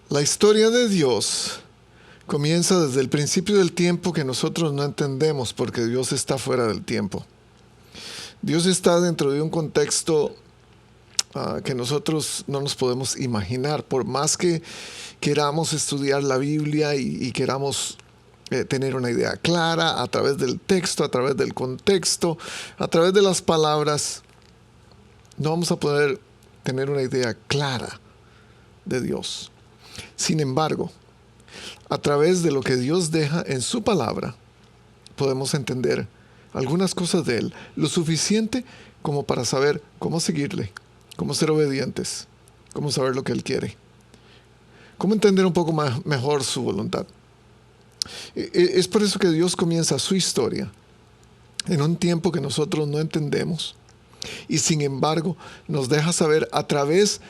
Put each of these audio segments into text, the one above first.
La historia de Dios comienza desde el principio del tiempo que nosotros no entendemos porque Dios está fuera del tiempo. Dios está dentro de un contexto que nosotros no nos podemos imaginar. Por más que queramos estudiar la Biblia y queramos tener una idea clara a través del texto, a través del contexto, a través de las palabras, no vamos a poder tener una idea clara de Dios. Sin embargo, a través de lo que Dios deja en su palabra, podemos entender algunas cosas de Él, lo suficiente como para saber cómo seguirle, cómo ser obedientes, cómo saber lo que Él quiere, cómo entender un poco mejor su voluntad. Es por eso que Dios comienza su historia en un tiempo que nosotros no entendemos y sin embargo nos deja saber a través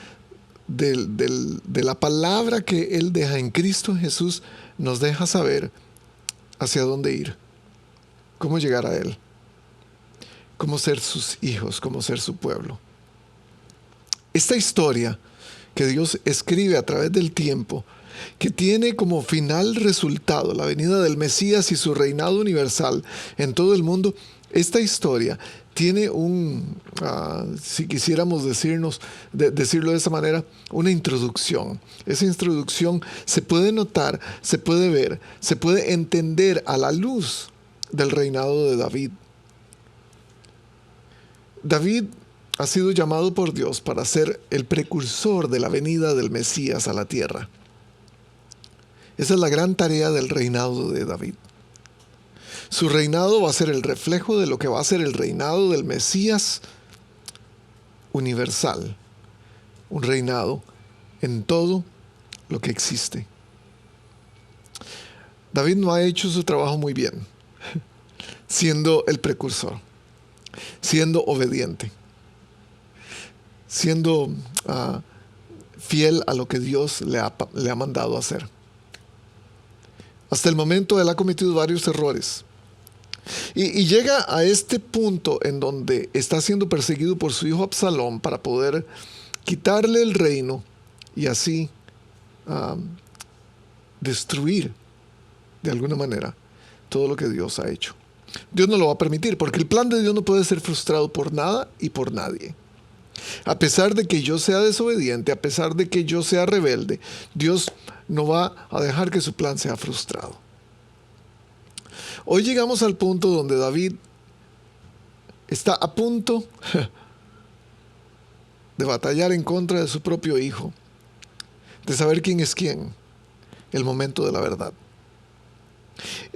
de la palabra que Él deja en Cristo Jesús, nos deja saber hacia dónde ir, cómo llegar a Él, cómo ser sus hijos, cómo ser su pueblo. Esta historia que Dios escribe a través del tiempo, que tiene como final resultado la venida del Mesías y su reinado universal en todo el mundo, esta historia tiene si quisiéramos decirlo de esa manera, una introducción. Esa introducción se puede notar, se puede ver, se puede entender a la luz del reinado de David. David ha sido llamado por Dios para ser el precursor de la venida del Mesías a la tierra. Esa es la gran tarea del reinado de David. Su reinado va a ser el reflejo de lo que va a ser el reinado del Mesías universal. Un reinado en todo lo que existe. David no ha hecho su trabajo muy bien, siendo el precursor, siendo obediente, siendo fiel a lo que Dios le ha mandado hacer. Hasta el momento él ha cometido varios errores. Y llega a este punto en donde está siendo perseguido por su hijo Absalón para poder quitarle el reino y así destruir de alguna manera todo lo que Dios ha hecho. Dios no lo va a permitir porque el plan de Dios no puede ser frustrado por nada y por nadie. A pesar de que yo sea desobediente, a pesar de que yo sea rebelde, Dios no va a dejar que su plan sea frustrado. Hoy llegamos al punto donde David está a punto de batallar en contra de su propio hijo, de saber quién es quién, el momento de la verdad.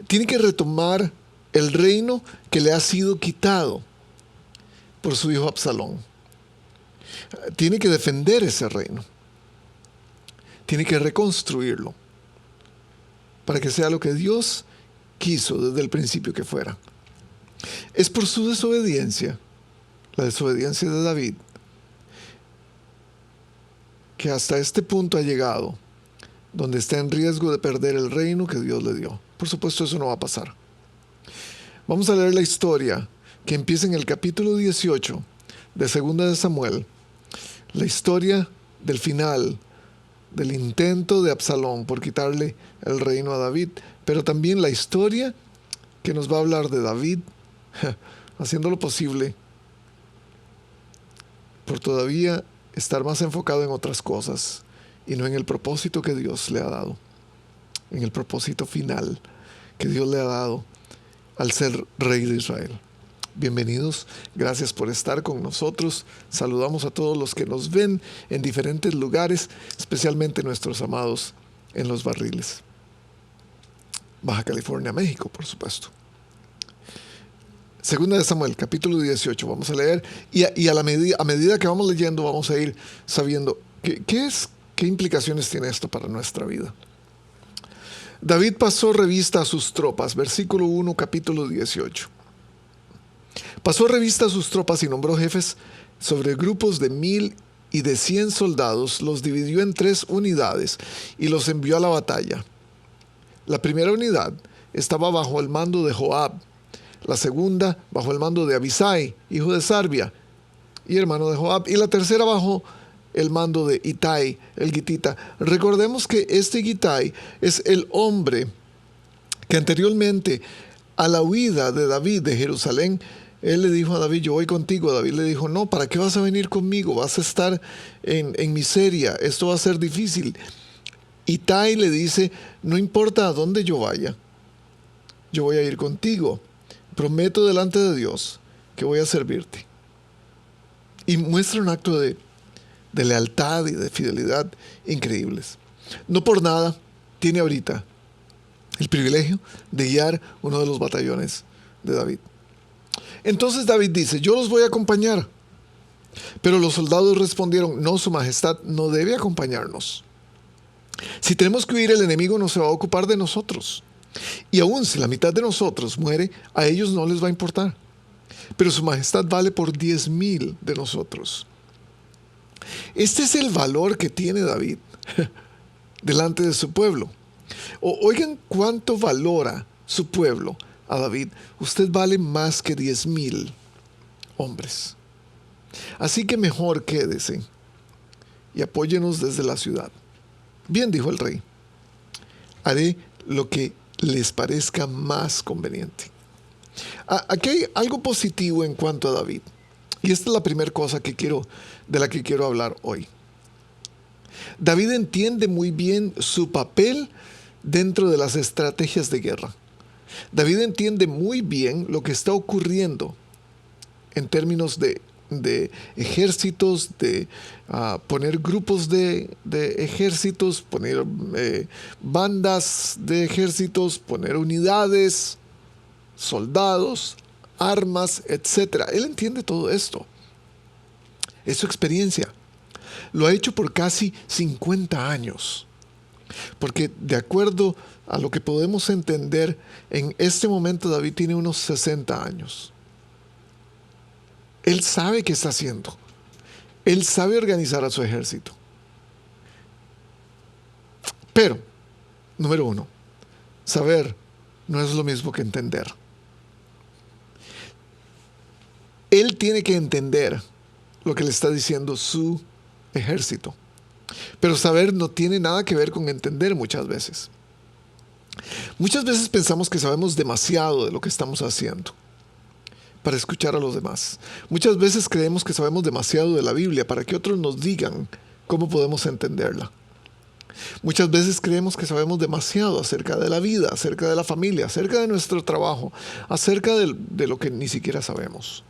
Tiene que retomar el reino que le ha sido quitado por su hijo Absalón. Tiene que defender ese reino. Tiene que reconstruirlo para que sea lo que Dios quiso desde el principio que fuera. Es por su desobediencia, la desobediencia de David, que hasta este punto ha llegado, donde está en riesgo de perder el reino que Dios le dio. Por supuesto, eso no va a pasar. Vamos a leer la historia que empieza en el capítulo 18 de 2 de Samuel, la historia del final del intento de Absalón por quitarle el reino a David, pero también la historia que nos va a hablar de David haciendo lo posible por todavía estar más enfocado en otras cosas y no en el propósito que Dios le ha dado, en el propósito final que Dios le ha dado al ser rey de Israel. Bienvenidos, gracias por estar con nosotros. Saludamos a todos los que nos ven en diferentes lugares, especialmente nuestros amados en Los Barriles, Baja California, México, por supuesto. 2 de Samuel, capítulo 18, vamos a leer y a medida que vamos leyendo vamos a ir sabiendo qué implicaciones tiene esto para nuestra vida. David pasó revista a sus tropas, versículo 1, capítulo 18. Pasó revista a sus tropas y nombró jefes sobre grupos de 1000 y de 100 soldados, los dividió en 3 unidades y los envió a la batalla. La primera unidad estaba bajo el mando de Joab, la segunda bajo el mando de Abisai, hijo de Sarbia y hermano de Joab, y la tercera bajo el mando de Itai, el gitita. Recordemos que este Gitai es el hombre que anteriormente a la huida de David de Jerusalén, él le dijo a David, yo voy contigo. David le dijo, no, ¿para qué vas a venir conmigo? Vas a estar en miseria, esto va a ser difícil. Itai le dice, no importa a dónde yo vaya, yo voy a ir contigo. Prometo delante de Dios que voy a servirte. Y muestra un acto de lealtad y de fidelidad increíbles. No por nada tiene ahorita el privilegio de guiar uno de los batallones de David. Entonces David dice, yo los voy a acompañar. Pero los soldados respondieron, no, su majestad no debe acompañarnos. Si tenemos que huir, el enemigo no se va a ocupar de nosotros. Y aun si la mitad de nosotros muere, a ellos no les va a importar. Pero su majestad vale por 10,000 de nosotros. Este es el valor que tiene David delante de su pueblo. Oigan cuánto valora su pueblo a David. Usted vale más que 10,000 hombres. Así que mejor quédese y apóyenos desde la ciudad. Bien, dijo el rey, haré lo que les parezca más conveniente. Aquí hay algo positivo en cuanto a David. Y esta es la primera cosa de la que quiero hablar hoy. David entiende muy bien su papel dentro de las estrategias de guerra. David entiende muy bien lo que está ocurriendo en términos de ejércitos, de poner grupos de ejércitos, poner bandas de ejércitos, poner unidades, soldados, armas, etc. Él entiende todo esto. Es su experiencia. Lo ha hecho por casi 50 años. Porque de acuerdo a lo que podemos entender, en este momento David tiene unos 60 años. Él sabe qué está haciendo. Él sabe organizar a su ejército. Pero, número uno, saber no es lo mismo que entender. Él tiene que entender lo que le está diciendo su ejército. Pero saber no tiene nada que ver con entender muchas veces. Muchas veces pensamos que sabemos demasiado de lo que estamos haciendo para escuchar a los demás. Muchas veces creemos que sabemos demasiado de la Biblia para que otros nos digan cómo podemos entenderla. Muchas veces creemos que sabemos demasiado acerca de la vida, acerca de la familia, acerca de nuestro trabajo, acerca de lo que ni siquiera sabemos.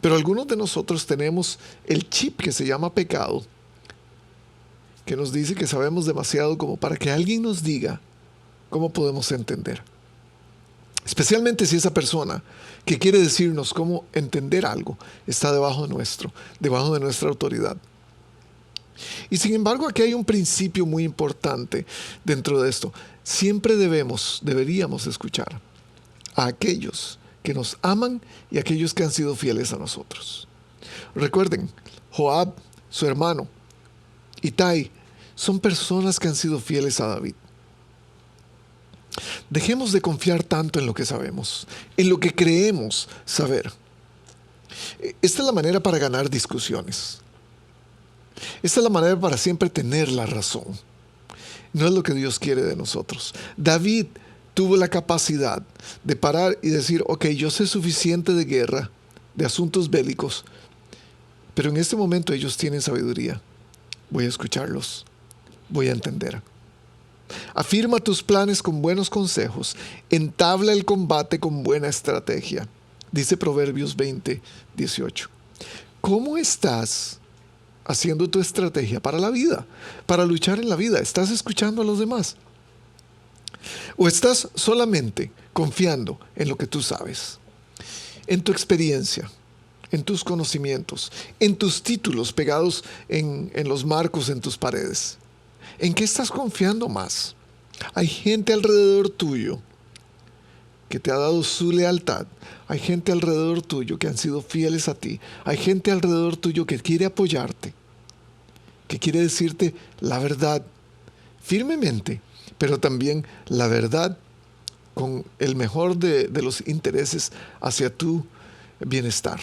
Pero algunos de nosotros tenemos el chip que se llama pecado, que nos dice que sabemos demasiado como para que alguien nos diga cómo podemos entender. Especialmente si esa persona que quiere decirnos cómo entender algo está debajo de nuestra autoridad. Y sin embargo, aquí hay un principio muy importante dentro de esto. Siempre deberíamos escuchar a aquellos que nos aman y a aquellos que han sido fieles a nosotros. Recuerden, Joab, su hermano, Itai, son personas que han sido fieles a David. Dejemos de confiar tanto en lo que sabemos, en lo que creemos saber. Esta es la manera para ganar discusiones. Esta es la manera para siempre tener la razón. No es lo que Dios quiere de nosotros. David tuvo la capacidad de parar y decir, ok, yo sé suficiente de guerra, de asuntos bélicos, pero en este momento ellos tienen sabiduría. Voy a escucharlos, voy a entender. Afirma tus planes con buenos consejos, entabla el combate con buena estrategia. Dice Proverbios 20:18. ¿Cómo estás haciendo tu estrategia para la vida, para luchar en la vida? ¿Estás escuchando a los demás? ¿O estás solamente confiando en lo que tú sabes? En tu experiencia, en tus conocimientos, en tus títulos pegados en los marcos en tus paredes. ¿En qué estás confiando más? Hay gente alrededor tuyo que te ha dado su lealtad. Hay gente alrededor tuyo que han sido fieles a ti. Hay gente alrededor tuyo que quiere apoyarte, que quiere decirte la verdad firmemente, pero también la verdad con el mejor de los intereses hacia tu bienestar.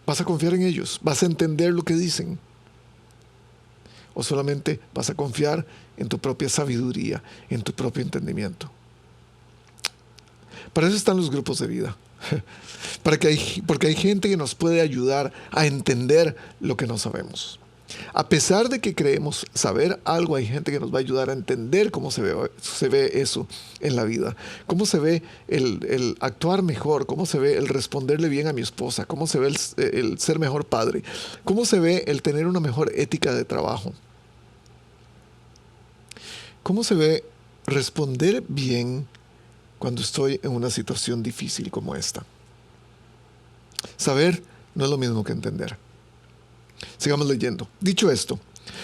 Vas a confiar en ellos, vas a entender lo que dicen. ¿O solamente vas a confiar en tu propia sabiduría, en tu propio entendimiento? Para eso están los grupos de vida. Porque hay gente que nos puede ayudar a entender lo que no sabemos. A pesar de que creemos saber algo, hay gente que nos va a ayudar a entender cómo se ve eso en la vida. Cómo se ve el actuar mejor, cómo se ve el responderle bien a mi esposa, cómo se ve el ser mejor padre, cómo se ve el tener una mejor ética de trabajo. Cómo se ve responder bien cuando estoy en una situación difícil como esta. Saber no es lo mismo que entender. Sigamos leyendo. Dicho esto,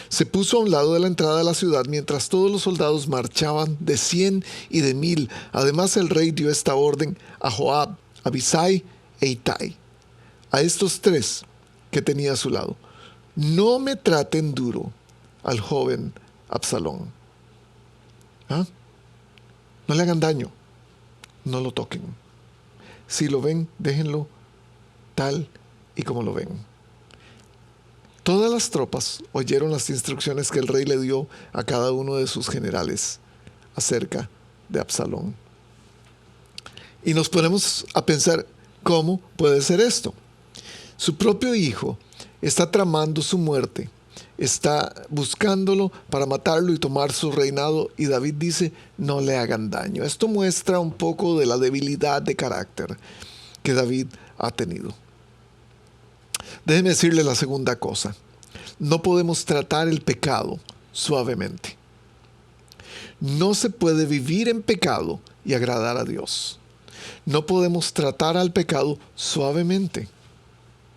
se puso a un lado de la entrada de la ciudad mientras todos los soldados marchaban de 100 y de 1000. Además, el rey dio esta orden a Joab, Abisai e Itai, a estos tres que tenía a su lado: no me traten duro al joven Absalón. ¿Ah? No le hagan daño, no lo toquen. Si lo ven, déjenlo tal y como lo ven. Todas las tropas oyeron las instrucciones que el rey le dio a cada uno de sus generales acerca de Absalón. Y nos ponemos a pensar, ¿cómo puede ser esto? Su propio hijo está tramando su muerte, está buscándolo para matarlo y tomar su reinado, y David dice, no le hagan daño. Esto muestra un poco de la debilidad de carácter que David ha tenido. Déjeme decirle la segunda cosa. No podemos tratar el pecado suavemente. No se puede vivir en pecado y agradar a Dios. No podemos tratar al pecado suavemente.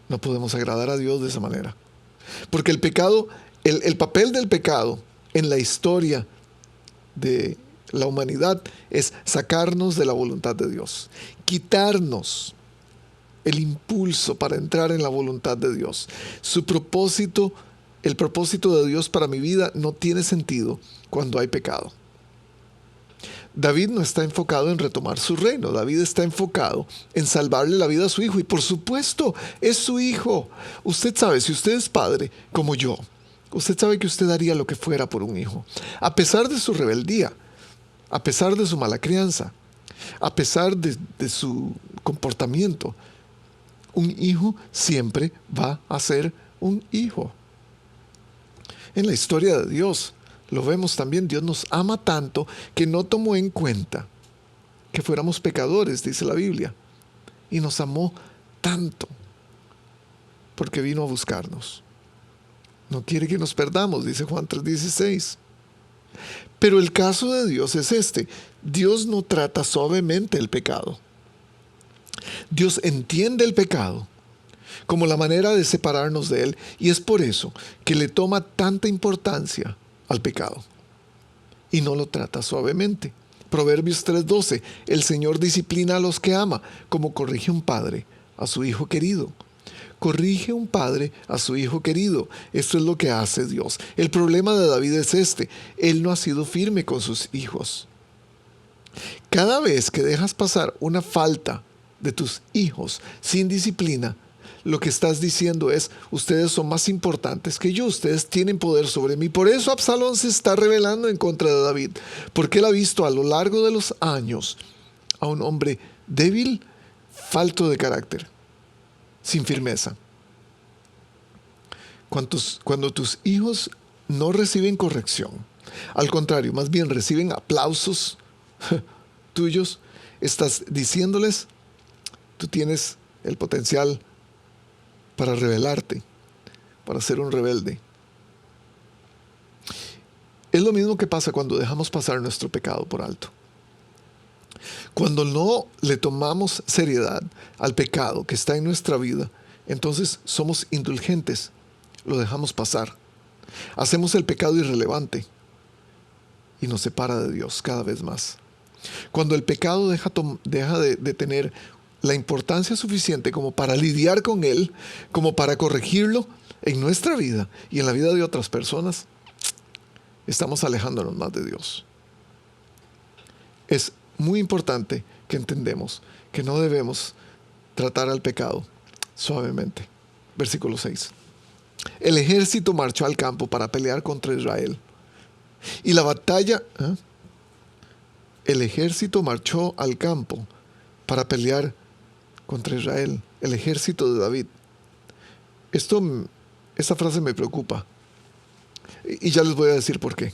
No podemos agradar a Dios de esa manera. Porque el pecado, el papel del pecado en la historia de la humanidad es sacarnos de la voluntad de Dios, quitarnos el impulso para entrar en la voluntad de Dios. El propósito de Dios para mi vida no tiene sentido cuando hay pecado. David no está enfocado en retomar su reino. David está enfocado en salvarle la vida a su hijo. Y por supuesto, es su hijo. Usted sabe, si usted es padre como yo, usted sabe que usted haría lo que fuera por un hijo. A pesar de su rebeldía, a pesar de su mala crianza, a pesar de su comportamiento, un hijo siempre va a ser un hijo. En la historia de Dios lo vemos también. Dios nos ama tanto que no tomó en cuenta que fuéramos pecadores, dice la Biblia. Y nos amó tanto porque vino a buscarnos. No quiere que nos perdamos, dice Juan 3:16. Pero el caso de Dios es este. Dios no trata suavemente el pecado. Dios entiende el pecado como la manera de separarnos de Él, y es por eso que le toma tanta importancia al pecado y no lo trata suavemente. Proverbios 3:12, el Señor disciplina a los que ama, como corrige un padre a su hijo querido. Corrige un padre a su hijo querido. Esto es lo que hace Dios. El problema de David es este: él no ha sido firme con sus hijos. Cada vez que dejas pasar una falta de tus hijos sin disciplina, lo que estás diciendo es: ustedes son más importantes que yo, ustedes tienen poder sobre mí. Por eso Absalón se está rebelando en contra de David, porque él ha visto a lo largo de los años a un hombre débil, falto de carácter, sin firmeza. Cuando tus hijos no reciben corrección, al contrario, más bien reciben aplausos tuyos, estás diciéndoles: tú tienes el potencial para rebelarte, para ser un rebelde. Es lo mismo que pasa cuando dejamos pasar nuestro pecado por alto. Cuando no le tomamos seriedad al pecado que está en nuestra vida, entonces somos indulgentes, lo dejamos pasar. Hacemos el pecado irrelevante y nos separa de Dios cada vez más. Cuando el pecado deja de tener la importancia suficiente como para lidiar con él, como para corregirlo en nuestra vida y en la vida de otras personas, estamos alejándonos más de Dios. Es muy importante que entendamos que no debemos tratar al pecado suavemente. Versículo 6. el ejército marchó al campo para pelear contra Israel. Y la batalla, el ejército marchó al campo para pelear contra Israel, el ejército de David. Esta frase me preocupa. Y ya les voy a decir por qué.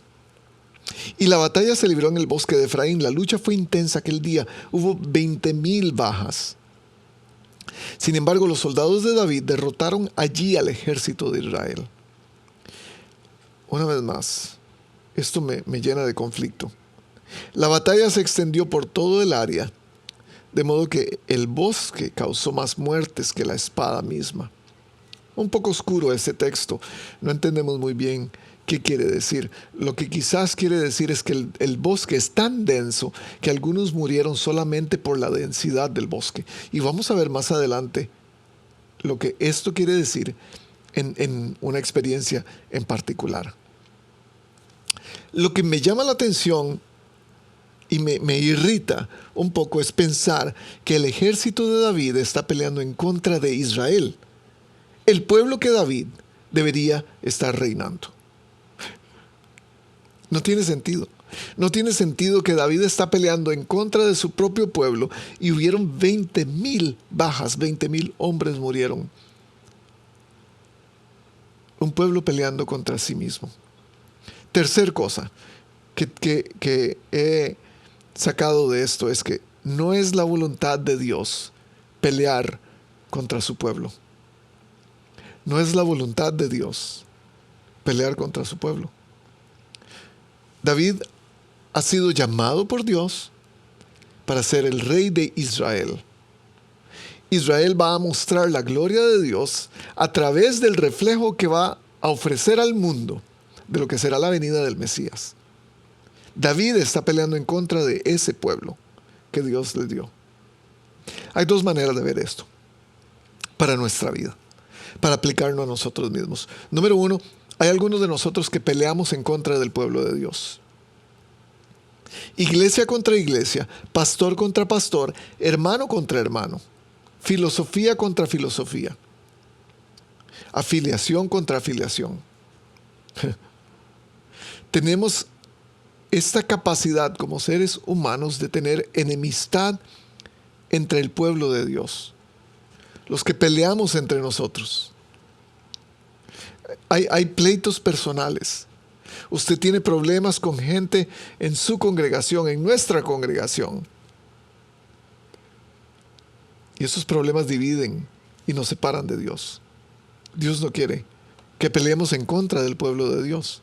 Y la batalla se libró en el bosque de Efraín. La lucha fue intensa aquel día. Hubo 20,000 bajas. Sin embargo, los soldados de David derrotaron allí al ejército de Israel. Una vez más, esto me llena de conflicto. La batalla se extendió por todo el área, de modo que el bosque causó más muertes que la espada misma. Un poco oscuro este texto, no entendemos muy bien qué quiere decir. Lo que quizás quiere decir es que el bosque es tan denso que algunos murieron solamente por la densidad del bosque. Y vamos a ver más adelante lo que esto quiere decir en una experiencia en particular. Lo que me llama la atención y me irrita un poco es pensar que el ejército de David está peleando en contra de Israel, el pueblo que David debería estar reinando. No tiene sentido. No tiene sentido que David está peleando en contra de su propio pueblo y hubieron 20,000 bajas, 20,000 hombres murieron. Un pueblo peleando contra sí mismo. Tercer cosa que he sacado de esto es que no es la voluntad de Dios pelear contra su pueblo. No es la voluntad de Dios pelear contra su pueblo. David ha sido llamado por Dios para ser el rey de Israel. Israel va a mostrar la gloria de Dios a través del reflejo que va a ofrecer al mundo de lo que será la venida del Mesías. David está peleando en contra de ese pueblo que Dios le dio. Hay dos maneras de ver esto para nuestra vida, para aplicarlo a nosotros mismos. Número uno, hay algunos de nosotros que peleamos en contra del pueblo de Dios. Iglesia contra iglesia, pastor contra pastor, hermano contra hermano, filosofía contra filosofía, afiliación contra afiliación. Tenemos esta capacidad como seres humanos de tener enemistad entre el pueblo de Dios, los que peleamos entre nosotros. Hay pleitos personales. Usted tiene problemas con gente en su congregación, en nuestra congregación. Y esos problemas dividen y nos separan de Dios. Dios no quiere que peleemos en contra del pueblo de Dios.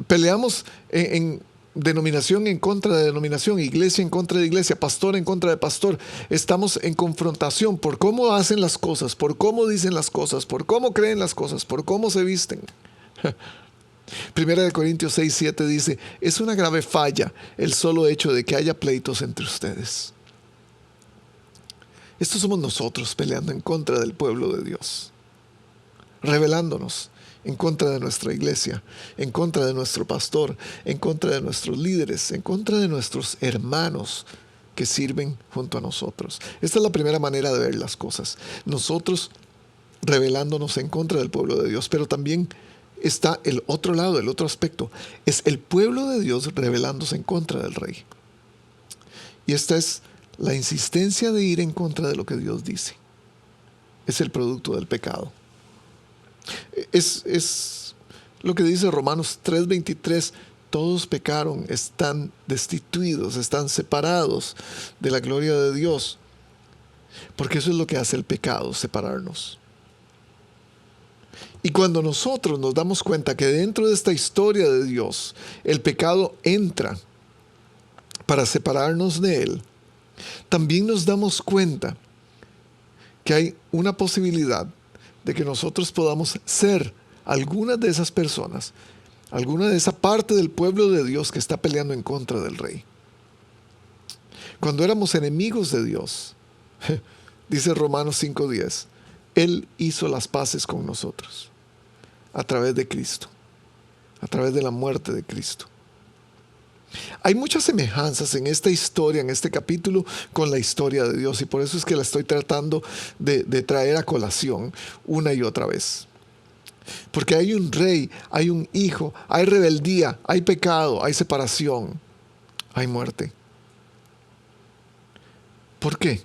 Peleamos en denominación en contra de denominación, iglesia en contra de iglesia, pastor en contra de pastor. Estamos en confrontación por cómo hacen las cosas, por cómo dicen las cosas, por cómo creen las cosas, por cómo se visten. Primera de Corintios 6:7 dice, es una grave falla el solo hecho de que haya pleitos entre ustedes. Estos somos nosotros peleando en contra del pueblo de Dios, rebelándonos en contra de nuestra iglesia, en contra de nuestro pastor, en contra de nuestros líderes, en contra de nuestros hermanos que sirven junto a nosotros. Esta es la primera manera de ver las cosas. Nosotros rebelándonos en contra del pueblo de Dios, pero también está el otro lado, el otro aspecto. Es el pueblo de Dios rebelándose en contra del rey. Y esta es la insistencia de ir en contra de lo que Dios dice. Es el producto del pecado. Es lo que dice Romanos 3:23. Todos pecaron, están destituidos, están separados de la gloria de Dios. Porque eso es lo que hace el pecado, separarnos. Y cuando nosotros nos damos cuenta que dentro de esta historia de Dios, el pecado entra para separarnos de Él, también nos damos cuenta que hay una posibilidad de que nosotros podamos ser algunas de esas personas, alguna de esa parte del pueblo de Dios que está peleando en contra del rey. Cuando éramos enemigos de Dios, dice Romanos 5:10, Él hizo las paces con nosotros a través de Cristo, a través de la muerte de Cristo. Hay muchas semejanzas en esta historia, en este capítulo, con la historia de Dios, y por eso es que la estoy tratando de traer a colación una y otra vez. Porque hay un rey, hay un hijo, hay rebeldía, hay pecado, hay separación, hay muerte. ¿Por qué?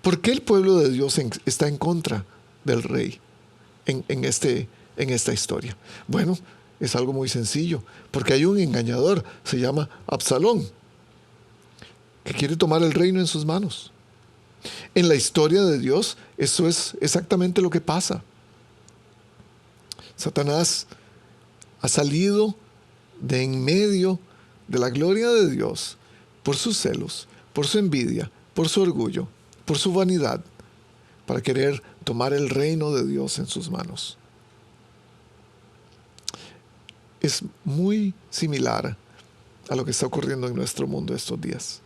¿Por qué el pueblo de Dios está en contra del rey en esta historia? Bueno, es algo muy sencillo, porque hay un engañador, se llama Absalón, que quiere tomar el reino en sus manos. En la historia de Dios, eso es exactamente lo que pasa. Satanás ha salido de en medio de la gloria de Dios por sus celos, por su envidia, por su orgullo, por su vanidad, para querer tomar el reino de Dios en sus manos. Es muy similar a lo que está ocurriendo en nuestro mundo estos días.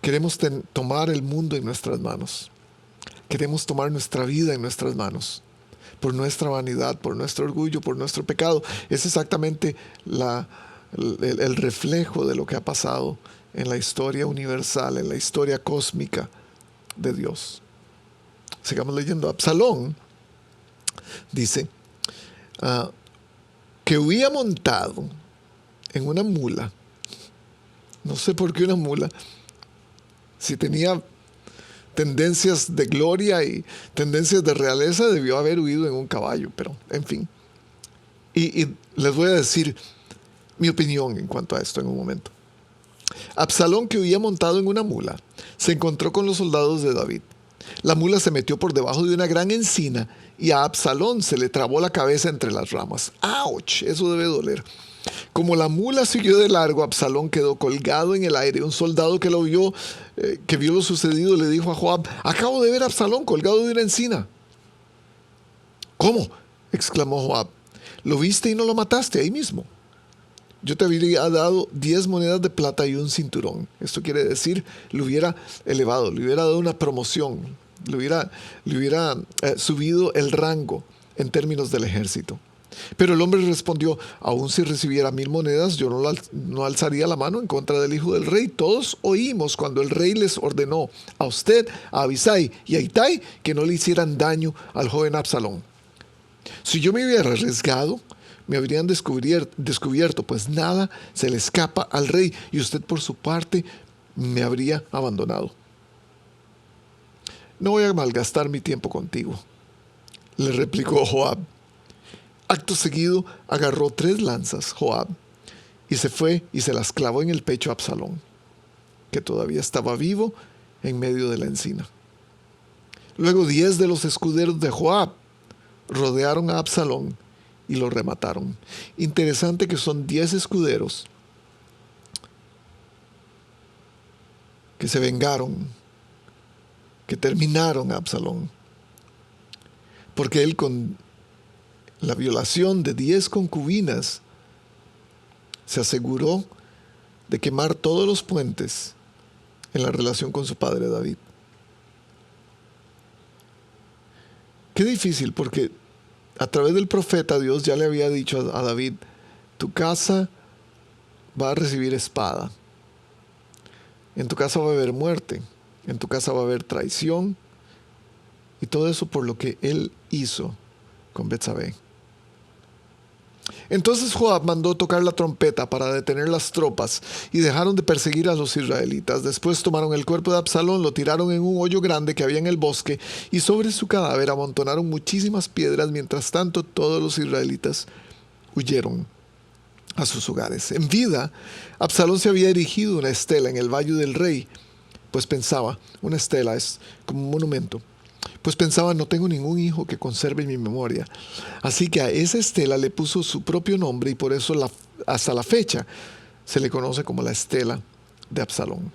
Queremos tomar el mundo en nuestras manos. Queremos tomar nuestra vida en nuestras manos. Por nuestra vanidad, por nuestro orgullo, por nuestro pecado. Es exactamente el reflejo de lo que ha pasado en la historia universal, en la historia cósmica de Dios. Sigamos leyendo. Absalón dice que huía montado en una mula. No sé por qué una mula. Si tenía tendencias de gloria y tendencias de realeza, debió haber huido en un caballo, pero en fin. Y les voy a decir mi opinión en cuanto a esto en un momento. Absalón, que huía montado en una mula, se encontró con los soldados de David. La mula se metió por debajo de una gran encina y a Absalón se le trabó la cabeza entre las ramas. ¡Auch! Eso debe doler. Como la mula siguió de largo, Absalón quedó colgado en el aire. Un soldado que vio lo sucedido, le dijo a Joab: acabo de ver a Absalón colgado de una encina. ¿Cómo?, exclamó Joab. ¿Lo viste y no lo mataste ahí mismo? Yo te habría dado 10 monedas de plata y un cinturón. Esto quiere decir, le hubiera elevado, le hubiera dado una promoción, le hubiera subido el rango en términos del ejército. Pero el hombre respondió: aun si recibiera 1000 monedas, yo no alzaría la mano en contra del hijo del rey. Todos oímos cuando el rey les ordenó a usted, a Abisai y a Itai que no le hicieran daño al joven Absalón. Si yo me hubiera arriesgado, me habrían descubierto, pues nada se le escapa al rey, y usted por su parte me habría abandonado. No voy a malgastar mi tiempo contigo, le replicó Joab. Acto seguido agarró 3 lanzas Joab y se fue y se las clavó en el pecho a Absalón, que todavía estaba vivo en medio de la encina. Luego 10 de los escuderos de Joab rodearon a Absalón y lo remataron. Interesante que son 10 escuderos que se vengaron, que terminaron a Absalón, porque él, con la violación de 10 concubinas, se aseguró de quemar todos los puentes en la relación con su padre David. Qué difícil, porque a través del profeta Dios ya le había dicho a David: tu casa va a recibir espada, en tu casa va a haber muerte, en tu casa va a haber traición, y todo eso por lo que él hizo con Betsabé. Entonces Joab mandó tocar la trompeta para detener las tropas y dejaron de perseguir a los israelitas. Después tomaron el cuerpo de Absalón, lo tiraron en un hoyo grande que había en el bosque y sobre su cadáver amontonaron muchísimas piedras. Mientras tanto, todos los israelitas huyeron a sus hogares. En vida, Absalón se había erigido una estela en el Valle del Rey, pues pensaba, una estela es como un monumento, pues pensaba: no tengo ningún hijo que conserve mi memoria. Así que a esa estela le puso su propio nombre y por eso hasta la fecha se le conoce como la estela de Absalón.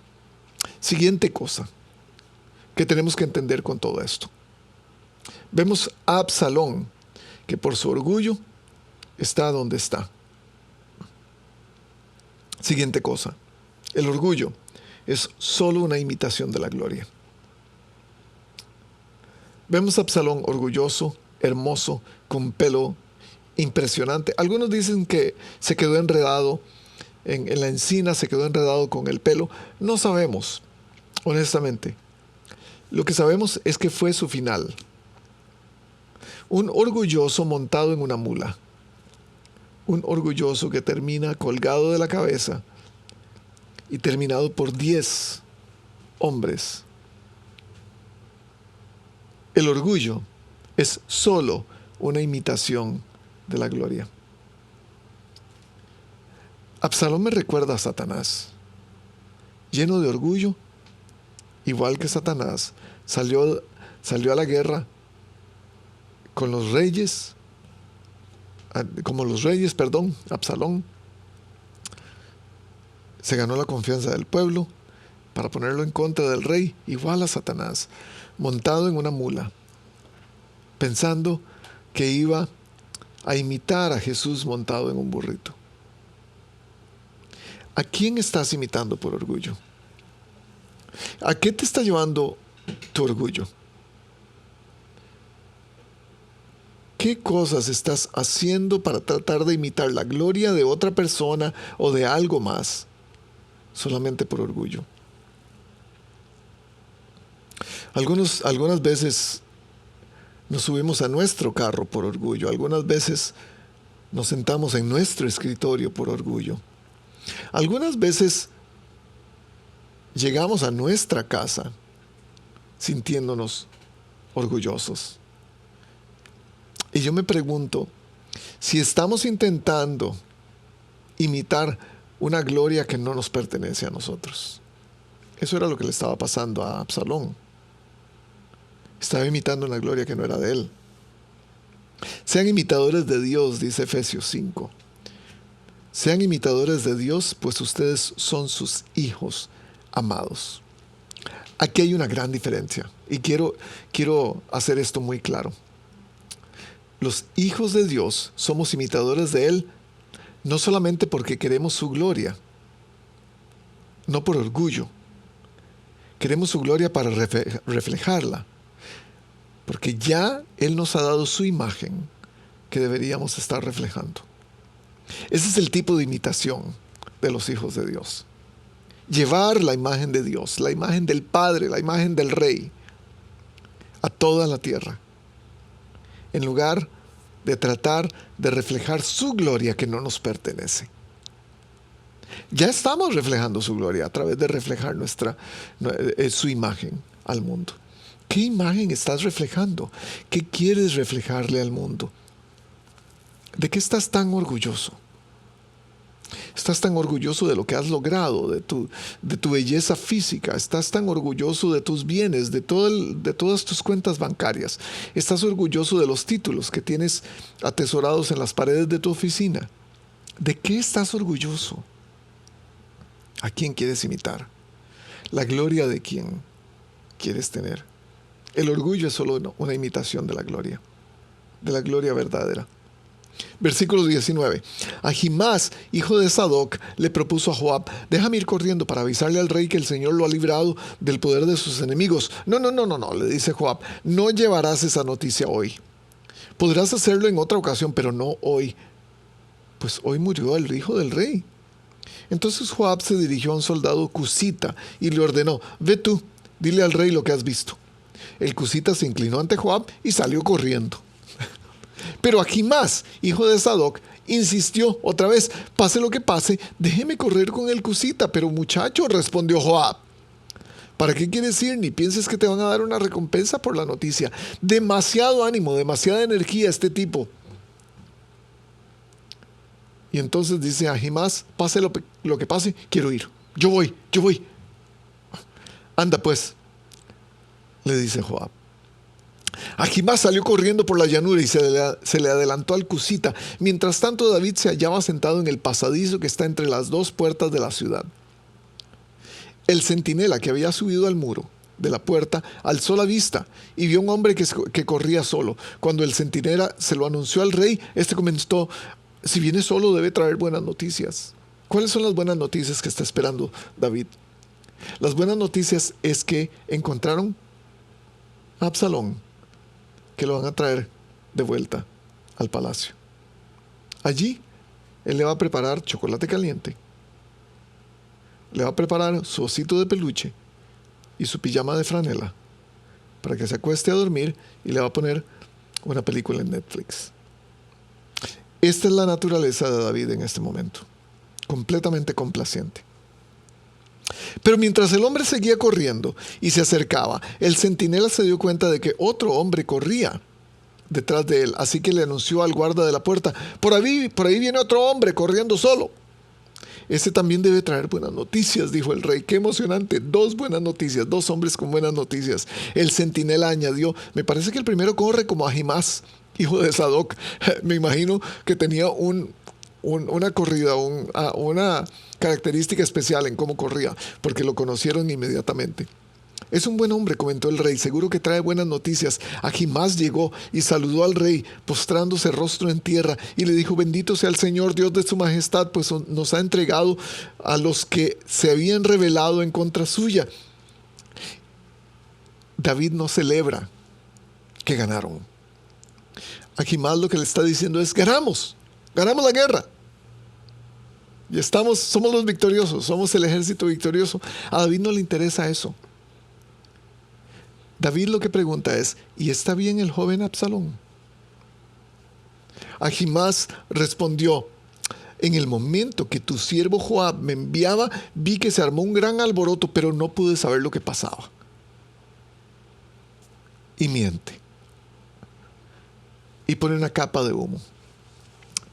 Siguiente cosa que tenemos que entender con todo esto. Vemos a Absalón, que por su orgullo está donde está. Siguiente cosa. El orgullo es solo una imitación de la gloria. Vemos a Absalón orgulloso, hermoso, con pelo impresionante. Algunos dicen que se quedó enredado en la encina, se quedó enredado con el pelo. No sabemos, honestamente. Lo que sabemos es que fue su final. Un orgulloso montado en una mula. Un orgulloso que termina colgado de la cabeza y terminado por 10 hombres. El orgullo es solo una imitación de la gloria. Absalón me recuerda a Satanás. Lleno de orgullo, igual que Satanás, salió a la guerra con los reyes, Absalón. Se ganó la confianza del pueblo para ponerlo en contra del rey, igual a Satanás, montado en una mula, pensando que iba a imitar a Jesús montado en un burrito. ¿A quién estás imitando por orgullo? ¿A qué te está llevando tu orgullo? ¿Qué cosas estás haciendo para tratar de imitar la gloria de otra persona o de algo más solamente por orgullo? Algunas veces nos subimos a nuestro carro por orgullo. Algunas veces nos sentamos en nuestro escritorio por orgullo. Algunas veces llegamos a nuestra casa sintiéndonos orgullosos. Y yo me pregunto, si estamos intentando imitar una gloria que no nos pertenece a nosotros. Eso era lo que le estaba pasando a Absalón. Estaba imitando una gloria que no era de él. Sean imitadores de Dios, dice Efesios 5. Sean imitadores de Dios, pues ustedes son sus hijos amados. Aquí hay una gran diferencia y quiero hacer esto muy claro. Los hijos de Dios somos imitadores de Él, no solamente porque queremos su gloria, no por orgullo. Queremos su gloria para reflejarla, porque ya Él nos ha dado su imagen que deberíamos estar reflejando. Ese es el tipo de imitación de los hijos de Dios. Llevar la imagen de Dios, la imagen del Padre, la imagen del Rey, a toda la tierra, en lugar de tratar de reflejar su gloria que no nos pertenece. Ya estamos reflejando su gloria a través de reflejar su imagen al mundo. ¿Qué imagen estás reflejando? ¿Qué quieres reflejarle al mundo? ¿De qué estás tan orgulloso? Estás tan orgulloso de lo que has logrado, de tu belleza física. Estás tan orgulloso de tus bienes, de todas tus cuentas bancarias. Estás orgulloso de los títulos que tienes atesorados en las paredes de tu oficina. ¿De qué estás orgulloso? ¿A quién quieres imitar? ¿La gloria de quién quieres tener? El orgullo es solo una imitación de la gloria verdadera. Versículo 19. Ahimás, hijo de Sadoc, le propuso a Joab: déjame ir corriendo para avisarle al rey que el Señor lo ha librado del poder de sus enemigos. No, le dice Joab, no llevarás esa noticia hoy. Podrás hacerlo en otra ocasión, pero no hoy. Pues hoy murió el hijo del rey. Entonces Joab se dirigió a un soldado cusita y le ordenó: ve tú, dile al rey lo que has visto. El cusita se inclinó ante Joab y salió corriendo. Pero Ahimás, hijo de Sadoc, insistió otra vez: pase lo que pase, déjeme correr con el cusita. Pero muchacho, respondió Joab, ¿para qué quieres ir? Ni pienses que te van a dar una recompensa por la noticia. Demasiado ánimo, demasiada energía este tipo. Y entonces dice Ahimás: pase lo que pase, quiero ir. Yo voy. Anda pues, le dice Joab. Ahimás salió corriendo por la llanura y se le adelantó al cusita. Mientras tanto, David se hallaba sentado en el pasadizo que está entre las dos puertas de la ciudad. El centinela que había subido al muro de la puerta alzó la vista y vio un hombre que corría solo. Cuando el centinela se lo anunció al rey, este comentó: si viene solo, debe traer buenas noticias. ¿Cuáles son las buenas noticias que está esperando David? Las buenas noticias es que encontraron a Absalón, que lo van a traer de vuelta al palacio. Allí, él le va a preparar chocolate caliente, le va a preparar su osito de peluche y su pijama de franela para que se acueste a dormir, y le va a poner una película en Netflix. Esta es la naturaleza de David en este momento, completamente complaciente. Pero mientras el hombre seguía corriendo y se acercaba, el centinela se dio cuenta de que otro hombre corría detrás de él, así que le anunció al guarda de la puerta: por ahí viene otro hombre corriendo solo. Ese también debe traer buenas noticias, dijo el rey. Qué emocionante, 2 buenas noticias, 2 hombres con buenas noticias. El centinela añadió: me parece que el primero corre como Ahimás, hijo de Sadoc. Me imagino que tenía una corrida, una característica especial en cómo corría, porque lo conocieron inmediatamente. Es un buen hombre, comentó el rey, seguro que trae buenas noticias. Ahimás llegó y saludó al rey, postrándose rostro en tierra, y le dijo: bendito sea el Señor, Dios de su majestad, pues nos ha entregado a los que se habían rebelado en contra suya. David no celebra que ganaron. Ahimás lo que le está diciendo es: ganamos la guerra. Y somos los victoriosos, somos el ejército victorioso. A David no le interesa eso. David lo que pregunta es: ¿y está bien el joven Absalón? Ahimás respondió: en el momento que tu siervo Joab me enviaba, vi que se armó un gran alboroto, pero no pude saber lo que pasaba. Y miente. Y pone una capa de humo.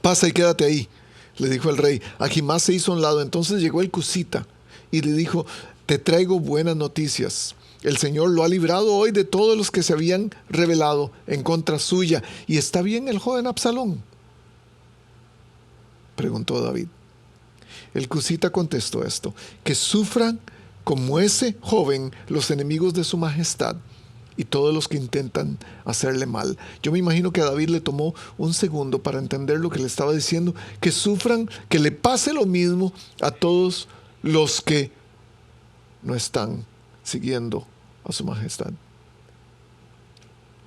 Pasa y quédate ahí, le dijo el rey. Ahimás se hizo a un lado. Entonces llegó el cusita y le dijo: te traigo buenas noticias. El Señor lo ha librado hoy de todos los que se habían rebelado en contra suya. ¿Y está bien el joven Absalón?, preguntó David. El cusita contestó esto: que sufran como ese joven los enemigos de su majestad y todos los que intentan hacerle mal. Yo me imagino que a David le tomó un segundo para entender lo que le estaba diciendo. Que sufran, que le pase lo mismo a todos los que no están siguiendo a su majestad.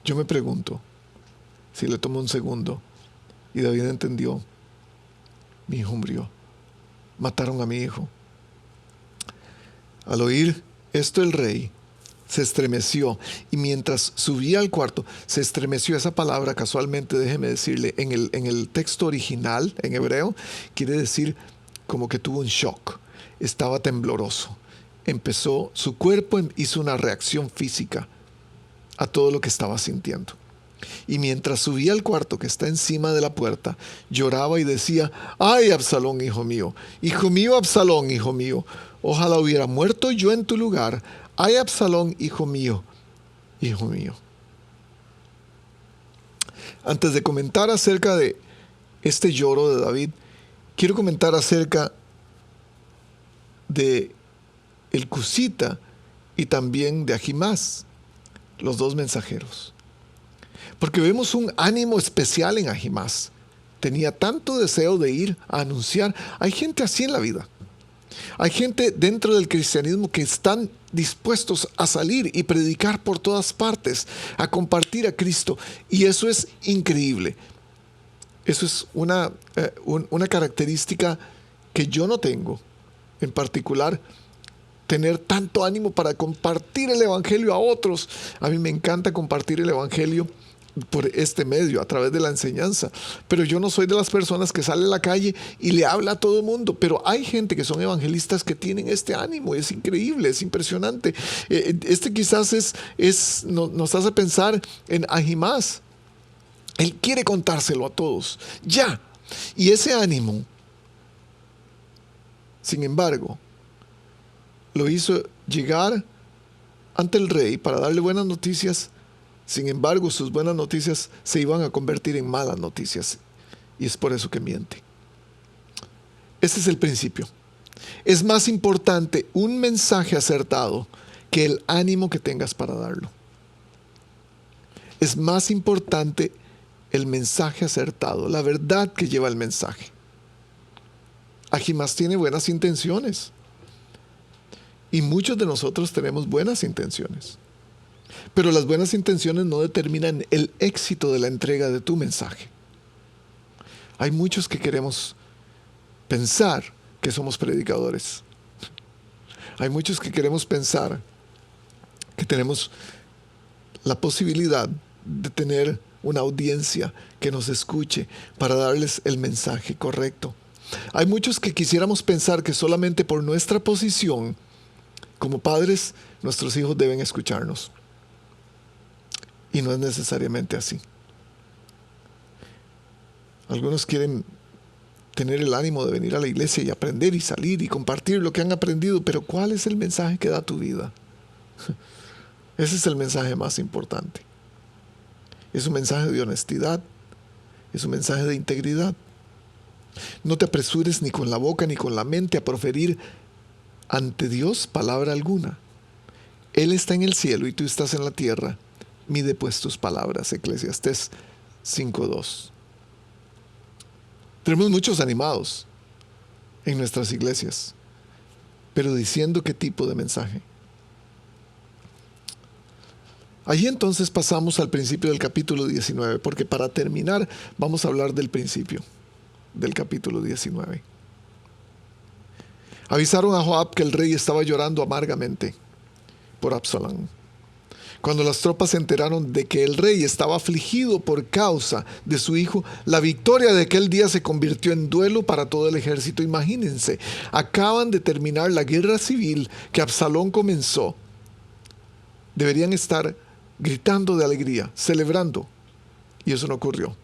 Yo me pregunto si le tomó un segundo y David entendió: mi hijo murió, mataron a mi hijo. Al oír esto el rey se estremeció, y mientras subía al cuarto se estremeció. Esa palabra, casualmente, déjeme decirle, en el texto original, en hebreo, quiere decir como que tuvo un shock, estaba tembloroso. Su cuerpo hizo una reacción física a todo lo que estaba sintiendo. Y mientras subía al cuarto que está encima de la puerta, lloraba y decía: ¡ay, Absalón, hijo mío! ¡Hijo mío, Absalón, hijo mío! Ojalá hubiera muerto yo en tu lugar. ¡Ay, Absalón, hijo mío! ¡Hijo mío! Antes de comentar acerca de este lloro de David, quiero comentar acerca de el cusita y también de Ahimás, los 2 mensajeros. Porque vemos un ánimo especial en Ahimás. Tenía tanto deseo de ir a anunciar. Hay gente así en la vida. Hay gente dentro del cristianismo que están dispuestos a salir y predicar por todas partes, a compartir a Cristo. Y eso es increíble. Eso es una característica que yo no tengo, en particular, tener tanto ánimo para compartir el evangelio a otros. A mí me encanta compartir el evangelio por este medio, a través de la enseñanza, pero yo no soy de las personas que sale a la calle y le habla a todo el mundo. Pero hay gente que son evangelistas que tienen este ánimo. Es increíble, es impresionante. Quizás nos hace pensar en Ahimás. Él quiere contárselo a todos ya, y ese ánimo, sin embargo, lo hizo llegar ante el rey para darle buenas noticias. Sin embargo, sus buenas noticias se iban a convertir en malas noticias, y es por eso que miente. Ese es el principio. Es más importante un mensaje acertado que el ánimo que tengas para darlo. Es más importante el mensaje acertado, la verdad que lleva el mensaje. Ahimás tiene buenas intenciones. Y muchos de nosotros tenemos buenas intenciones. Pero las buenas intenciones no determinan el éxito de la entrega de tu mensaje. Hay muchos que queremos pensar que somos predicadores. Hay muchos que queremos pensar que tenemos la posibilidad de tener una audiencia que nos escuche para darles el mensaje correcto. Hay muchos que quisiéramos pensar que solamente por nuestra posición como padres, nuestros hijos deben escucharnos. Y no es necesariamente así. Algunos quieren tener el ánimo de venir a la iglesia y aprender y salir y compartir lo que han aprendido, pero ¿cuál es el mensaje que da tu vida? Ese es el mensaje más importante. Es un mensaje de honestidad, es un mensaje de integridad. No te apresures ni con la boca ni con la mente a proferir ante Dios palabra alguna. Él está en el cielo y tú estás en la tierra. Mide pues tus palabras. Eclesiastés 5:2. Tenemos muchos animados en nuestras iglesias, pero diciendo qué tipo de mensaje. Allí entonces pasamos al principio del capítulo 19, porque para terminar vamos a hablar del principio del capítulo 19. Avisaron a Joab que el rey estaba llorando amargamente por Absalón. Cuando las tropas se enteraron de que el rey estaba afligido por causa de su hijo, la victoria de aquel día se convirtió en duelo para todo el ejército. Imagínense, acaban de terminar la guerra civil que Absalón comenzó. Deberían estar gritando de alegría, celebrando, y eso no ocurrió.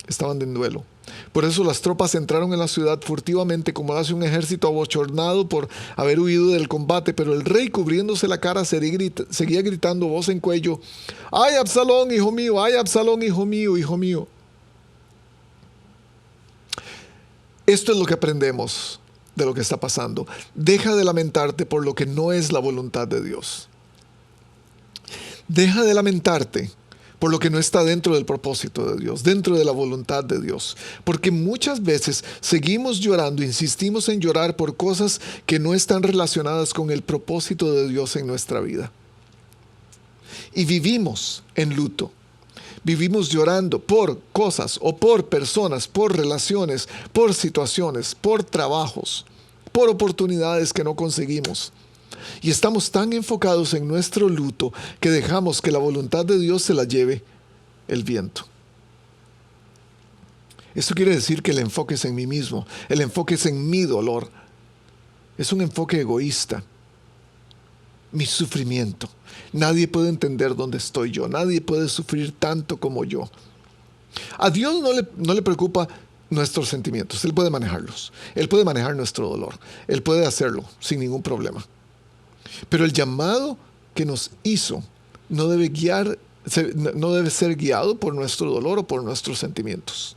Estaban en duelo. Por eso las tropas entraron en la ciudad furtivamente, como hace un ejército abochornado por haber huido del combate, pero el rey, cubriéndose la cara, seguía gritando voz en cuello: ¡ay, Absalón, hijo mío! ¡Ay, Absalón, hijo mío, hijo mío! Esto es lo que aprendemos de lo que está pasando. Deja de lamentarte por lo que no es la voluntad de Dios. Deja de lamentarte por lo que no está dentro del propósito de Dios, dentro de la voluntad de Dios. Porque muchas veces seguimos llorando, insistimos en llorar por cosas que no están relacionadas con el propósito de Dios en nuestra vida. Y vivimos en luto. Vivimos llorando por cosas o por personas, por relaciones, por situaciones, por trabajos, por oportunidades que no conseguimos. Y estamos tan enfocados en nuestro luto que dejamos que la voluntad de Dios se la lleve el viento. Esto quiere decir que el enfoque es en mí mismo, el enfoque es en mi dolor. Es un enfoque egoísta. Mi sufrimiento. Nadie puede entender dónde estoy yo, nadie puede sufrir tanto como yo. A Dios no le preocupa nuestros sentimientos, Él puede manejarlos. Él puede manejar nuestro dolor, Él puede hacerlo sin ningún problema. Pero el llamado que nos hizo no debe ser guiado por nuestro dolor o por nuestros sentimientos.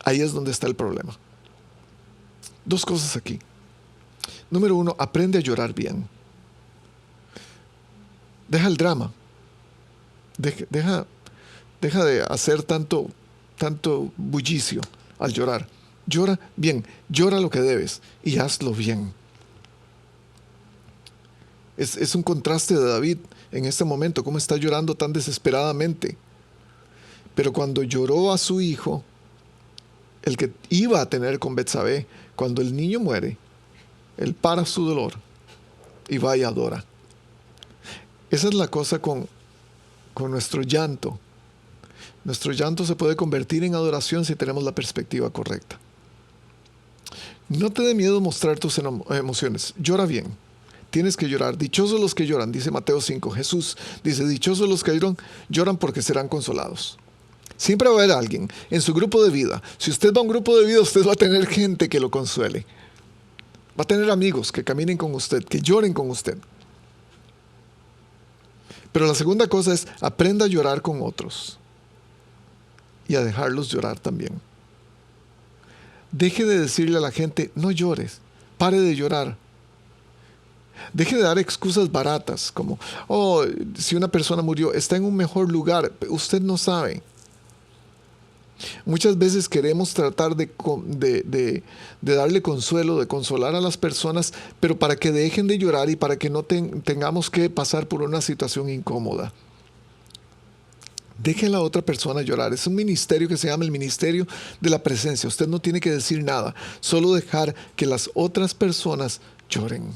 Ahí es donde está el problema. Dos cosas aquí. Número 1, aprende a llorar bien. Deja el drama. Deja de hacer tanto bullicio al llorar. Llora bien, llora lo que debes y hazlo bien. Es un contraste de David en este momento, cómo está llorando tan desesperadamente. Pero cuando lloró a su hijo, el que iba a tener con Betsabé, cuando el niño muere, él para su dolor y va y adora. Esa es la cosa con nuestro llanto. Nuestro llanto se puede convertir en adoración si tenemos la perspectiva correcta. No te dé miedo mostrar tus emociones. Llora bien. Tienes que llorar. Dichosos los que lloran, dice Mateo 5. Jesús dice: dichosos los que lloran porque serán consolados. Siempre va a haber alguien en su grupo de vida. Si usted va a un grupo de vida, usted va a tener gente que lo consuele. Va a tener amigos que caminen con usted, que lloren con usted. Pero la segunda cosa es: aprenda a llorar con otros y a dejarlos llorar también. Deje de decirle a la gente: no llores, pare de llorar. Deje de dar excusas baratas como: oh, si una persona murió, está en un mejor lugar. Usted no sabe. Muchas veces queremos tratar de darle consuelo, de consolar a las personas, pero para que dejen de llorar y para que no tengamos que pasar por una situación incómoda. Deje a la otra persona llorar. Es un ministerio que se llama el ministerio de la presencia. Usted no tiene que decir nada, solo dejar que las otras personas lloren.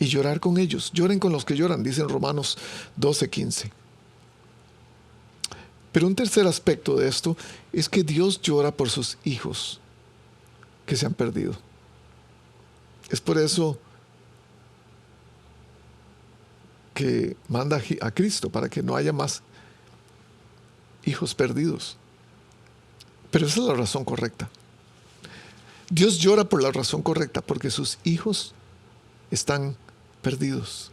Y llorar con ellos. Lloren con los que lloran, dice en Romanos 12:15. Pero un tercer aspecto de esto es que Dios llora por sus hijos que se han perdido. Es por eso que manda a Cristo, para que no haya más hijos perdidos. Pero esa es la razón correcta. Dios llora por la razón correcta, porque sus hijos están perdidos.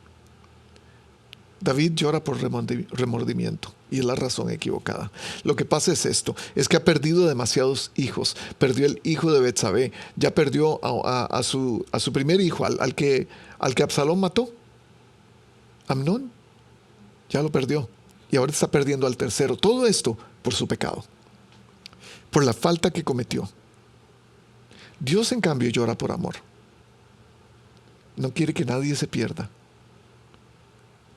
David llora por remordimiento, y es la razón equivocada. Lo que pasa es esto, es que ha perdido demasiados hijos. Perdió el hijo de Betsabé, ya perdió a su primer hijo, al que Absalón mató, Amnón, ya lo perdió. Y ahora está perdiendo al tercero. Todo esto por su pecado, por la falta que cometió. Dios, en cambio, llora por amor. No quiere que nadie se pierda.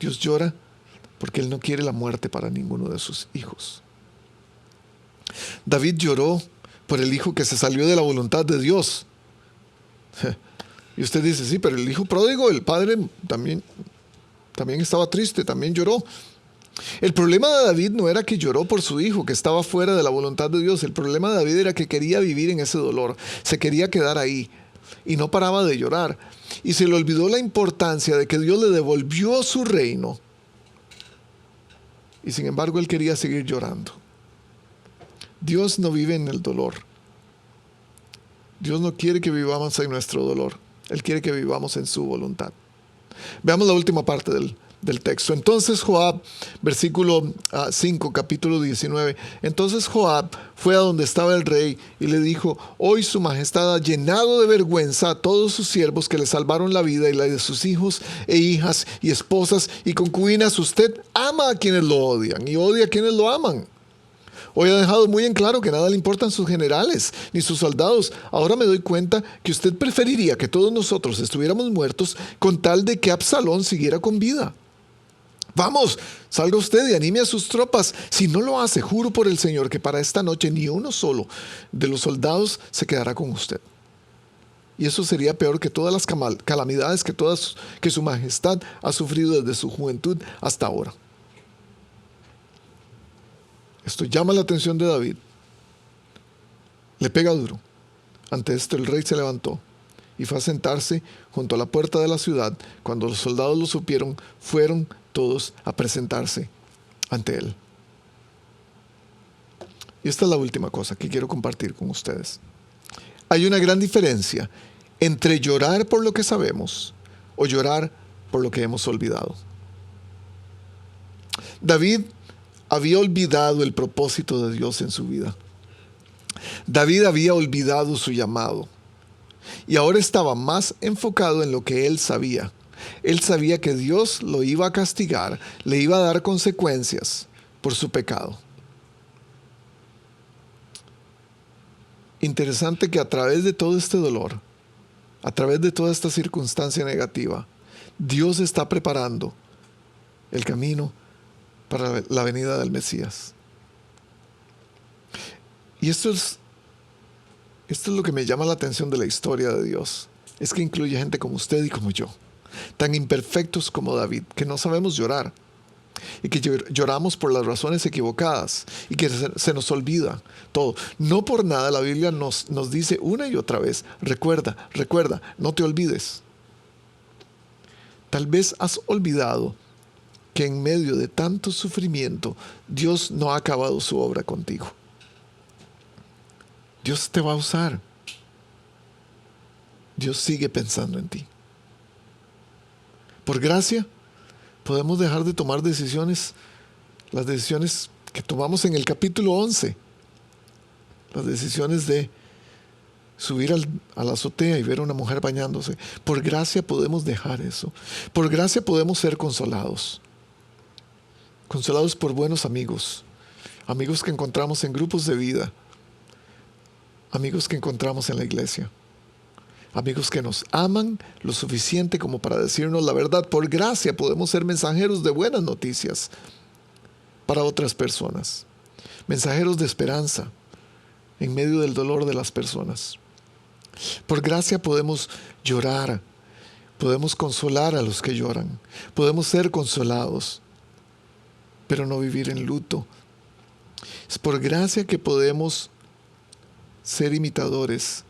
Dios llora porque Él no quiere la muerte para ninguno de sus hijos. David lloró por el hijo que se salió de la voluntad de Dios. Y usted dice, sí, pero el hijo pródigo, el padre también estaba triste, también lloró. El problema de David no era que lloró por su hijo, que estaba fuera de la voluntad de Dios. El problema de David era que quería vivir en ese dolor, se quería quedar ahí y no paraba de llorar. Y se le olvidó la importancia de que Dios le devolvió su reino. Y sin embargo, él quería seguir llorando. Dios no vive en el dolor. Dios no quiere que vivamos en nuestro dolor. Él quiere que vivamos en su voluntad. Veamos la última parte del texto. Entonces Joab, versículo 5, capítulo 19. Entonces Joab fue a donde estaba el rey y le dijo: hoy su majestad ha llenado de vergüenza a todos sus siervos que le salvaron la vida y la de sus hijos e hijas y esposas y concubinas. Usted ama a quienes lo odian y odia a quienes lo aman. Hoy ha dejado muy en claro que nada le importan sus generales ni sus soldados. Ahora me doy cuenta que usted preferiría que todos nosotros estuviéramos muertos con tal de que Absalón siguiera con vida. Vamos, salga usted y anime a sus tropas. Si no lo hace, juro por el Señor que para esta noche ni uno solo de los soldados se quedará con usted. Y eso sería peor que todas las calamidades que su majestad ha sufrido desde su juventud hasta ahora. Esto llama la atención de David. Le pega duro. Ante esto el rey se levantó y fue a sentarse junto a la puerta de la ciudad. Cuando los soldados lo supieron, fueron todos a presentarse ante él. Y esta es la última cosa que quiero compartir con ustedes. Hay una gran diferencia entre llorar por lo que sabemos o llorar por lo que hemos olvidado. David había olvidado el propósito de Dios en su vida. David había olvidado su llamado y ahora estaba más enfocado en lo que él sabía. Él sabía que Dios lo iba a castigar, le iba a dar consecuencias por su pecado. Interesante que a través de todo este dolor, a través de toda esta circunstancia negativa, Dios está preparando el camino para la venida del Mesías. Y esto es lo que me llama la atención de la historia de Dios. Es que incluye gente como usted y como yo, tan imperfectos como David, que no sabemos llorar y que lloramos por las razones equivocadas y que se nos olvida todo. No por nada la Biblia nos dice una y otra vez: recuerda, no te olvides. Tal vez has olvidado que en medio de tanto sufrimiento Dios no ha acabado su obra contigo. Dios te va a usar. Dios sigue pensando en ti. Por gracia podemos dejar de tomar decisiones, las decisiones que tomamos en el capítulo 11, las decisiones de subir a la azotea y ver a una mujer bañándose. Por gracia podemos dejar eso. Por gracia podemos ser consolados. Consolados por buenos amigos, amigos que encontramos en grupos de vida, amigos que encontramos en la iglesia, amigos que nos aman lo suficiente como para decirnos la verdad. Por gracia podemos ser mensajeros de buenas noticias para otras personas, mensajeros de esperanza en medio del dolor de las personas. Por gracia podemos llorar, podemos consolar a los que lloran, podemos ser consolados, pero no vivir en luto Es por gracia que podemos ser imitadores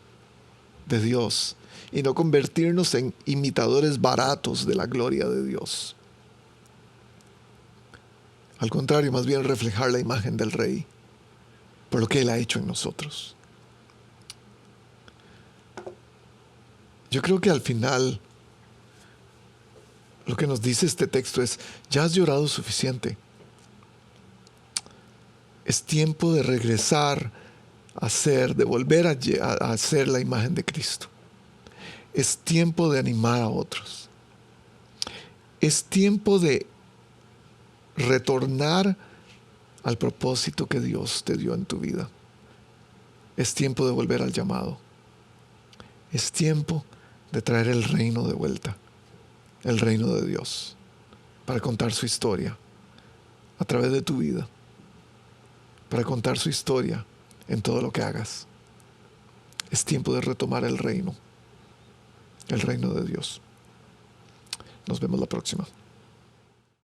de Dios y no convertirnos en imitadores baratos de la gloria de Dios. Al contrario, más bien reflejar la imagen del Rey por lo que Él ha hecho en nosotros. Yo creo que al final lo que nos dice este texto es: ya has llorado suficiente. Es tiempo de regresar a ser, de volver a ser la imagen de Cristo. Es tiempo de animar a otros. Es tiempo de retornar al propósito que Dios te dio en tu vida. Es tiempo de volver al llamado. Es tiempo de traer el reino de vuelta, el reino de Dios, para contar su historia a través de tu vida, para contar su historia en todo lo que hagas. Es tiempo de retomar el reino de Dios. Nos vemos la próxima.